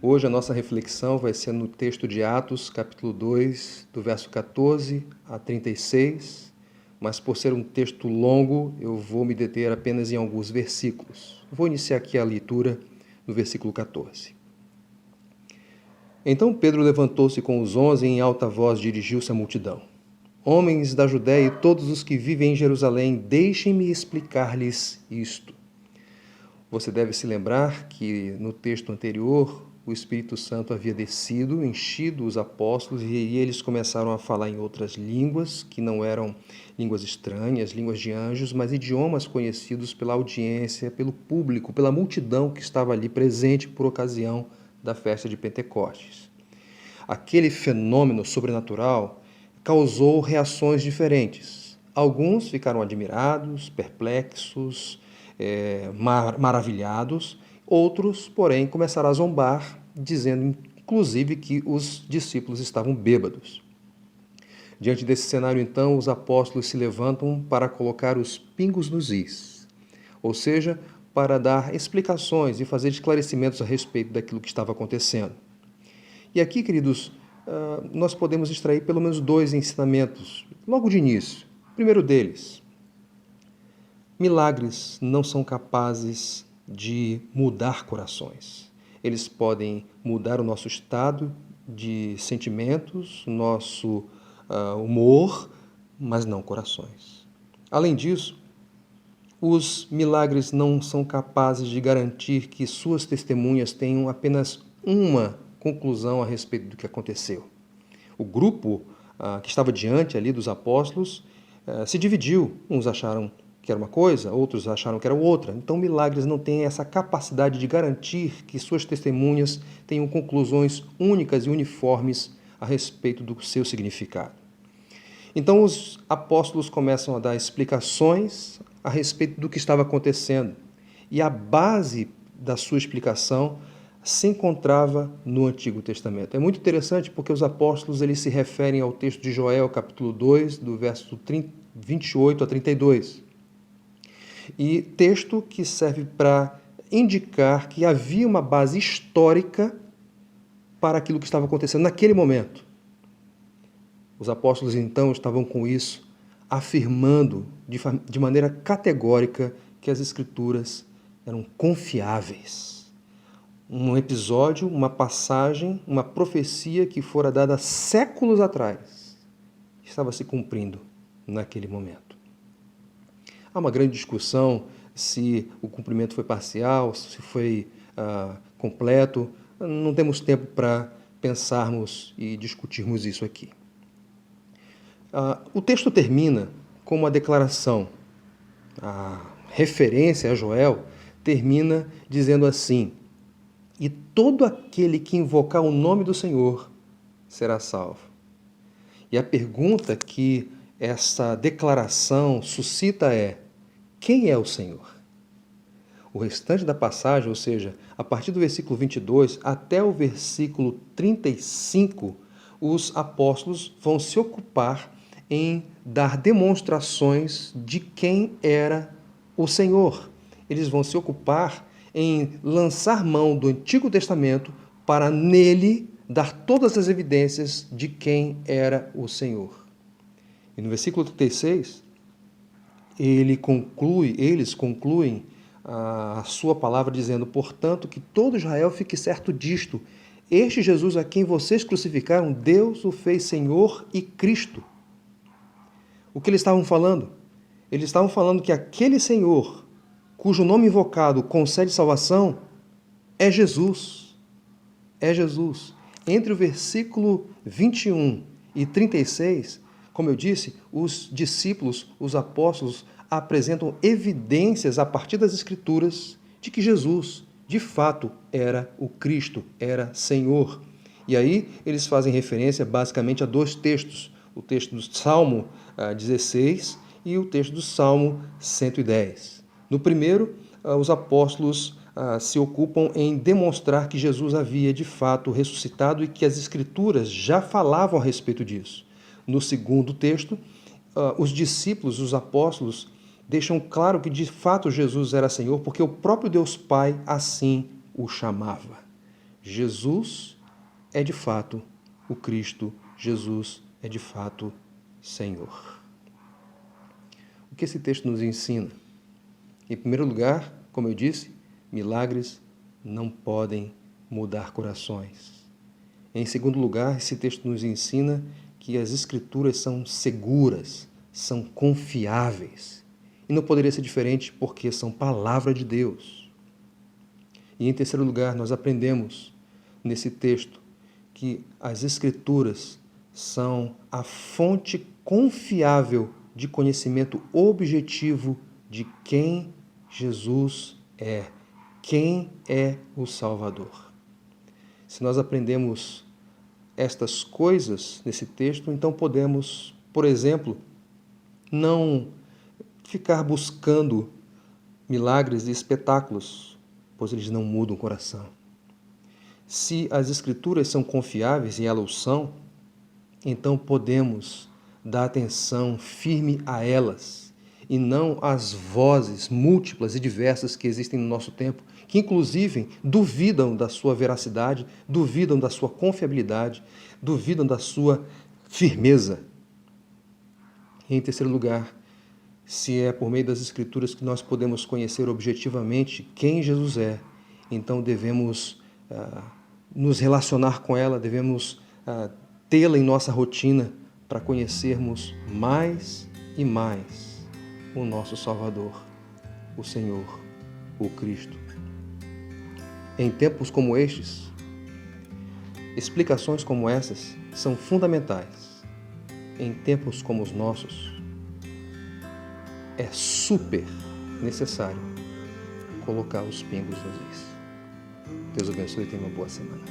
Hoje a nossa reflexão vai ser no texto de Atos, capítulo 2, do verso 14 a 36, mas por ser um texto longo, eu vou me deter apenas em alguns versículos. Vou iniciar aqui a leitura no versículo 14. Então Pedro levantou-se com os 11 e em alta voz dirigiu-se à multidão. Homens da Judéia e todos os que vivem em Jerusalém, deixem-me explicar-lhes isto. Você deve se lembrar que no texto anterior, o Espírito Santo havia descido, enchido os apóstolos e eles começaram a falar em outras línguas, que não eram línguas estranhas, línguas de anjos, mas idiomas conhecidos pela audiência, pelo público, pela multidão que estava ali presente por ocasião da festa de Pentecostes. Aquele fenômeno sobrenatural causou reações diferentes. Alguns ficaram admirados, perplexos, maravilhados. Outros, porém, começaram a zombar, dizendo, inclusive, que os discípulos estavam bêbados. Diante desse cenário, então, os apóstolos se levantam para colocar os pingos nos is, ou seja, para dar explicações e fazer esclarecimentos a respeito daquilo que estava acontecendo. E aqui, queridos, nós podemos extrair pelo menos dois ensinamentos, logo de início. O primeiro deles: milagres não são capazes de mudar corações. Eles podem mudar o nosso estado de sentimentos, nosso humor, mas não corações. Além disso, os milagres não são capazes de garantir que suas testemunhas tenham apenas uma conclusão a respeito do que aconteceu. O grupo que estava diante ali dos apóstolos se dividiu. Uns acharam que era uma coisa, outros acharam que era outra. Então, milagres não têm essa capacidade de garantir que suas testemunhas tenham conclusões únicas e uniformes a respeito do seu significado. Então, os apóstolos começam a dar explicações a respeito do que estava acontecendo. E a base da sua explicação se encontrava no Antigo Testamento. É muito interessante porque os apóstolos eles se referem ao texto de Joel, capítulo 2, do verso 28 a 32. E texto que serve para indicar que havia uma base histórica para aquilo que estava acontecendo naquele momento. Os apóstolos, então, estavam com isso, afirmando de maneira categórica que as Escrituras eram confiáveis. Um episódio, uma passagem, uma profecia que fora dada séculos atrás, estava se cumprindo naquele momento. Há uma grande discussão se o cumprimento foi parcial, se foi completo. Não temos tempo para pensarmos e discutirmos isso aqui. O texto termina com uma declaração. A referência a Joel termina dizendo assim: e todo aquele que invocar o nome do Senhor será salvo. E a pergunta que essa declaração suscita é: quem é o Senhor? O restante da passagem, ou seja, a partir do versículo 22 até o versículo 35, os apóstolos vão se ocupar em dar demonstrações de quem era o Senhor. Eles vão se ocupar em lançar mão do Antigo Testamento para nele dar todas as evidências de quem era o Senhor. E no versículo 36, eles concluem a sua palavra dizendo: portanto, que todo Israel fique certo disto, este Jesus a quem vocês crucificaram, Deus o fez Senhor e Cristo. O que eles estavam falando? Eles estavam falando que aquele Senhor, cujo nome invocado concede salvação, é Jesus. É Jesus. Entre o versículo 21 e 36, como eu disse, os discípulos, os apóstolos, apresentam evidências a partir das Escrituras de que Jesus, de fato, era o Cristo, era Senhor. E aí eles fazem referência basicamente a dois textos, o texto do Salmo 16 e o texto do Salmo 110. No primeiro, os apóstolos se ocupam em demonstrar que Jesus havia de fato ressuscitado e que as Escrituras já falavam a respeito disso. No segundo texto, os discípulos, os apóstolos, deixam claro que de fato Jesus era Senhor, porque o próprio Deus Pai assim o chamava. Jesus é de fato o Cristo, Jesus é de fato Senhor. O que esse texto nos ensina? Em primeiro lugar, como eu disse, milagres não podem mudar corações. Em segundo lugar, esse texto nos ensina que as Escrituras são seguras, são confiáveis. E não poderia ser diferente porque são palavra de Deus. E em terceiro lugar, nós aprendemos nesse texto que as Escrituras são a fonte confiável de conhecimento objetivo de quem Jesus é, quem é o Salvador. Se nós aprendemos estas coisas nesse texto, então podemos, por exemplo, não ficar buscando milagres e espetáculos, pois eles não mudam o coração. Se as Escrituras são confiáveis, e elas o são, então podemos dar atenção firme a elas, e não às vozes múltiplas e diversas que existem no nosso tempo, que inclusive duvidam da sua veracidade, duvidam da sua confiabilidade, duvidam da sua firmeza. E em terceiro lugar, se é por meio das Escrituras que nós podemos conhecer objetivamente quem Jesus é, então devemos nos relacionar com ela, devemos tê-la em nossa rotina para conhecermos mais e mais o nosso Salvador, o Senhor, o Cristo. Em tempos como estes, explicações como essas são fundamentais. Em tempos como os nossos, é super necessário colocar os pingos nos is. Deus abençoe e tenha uma boa semana.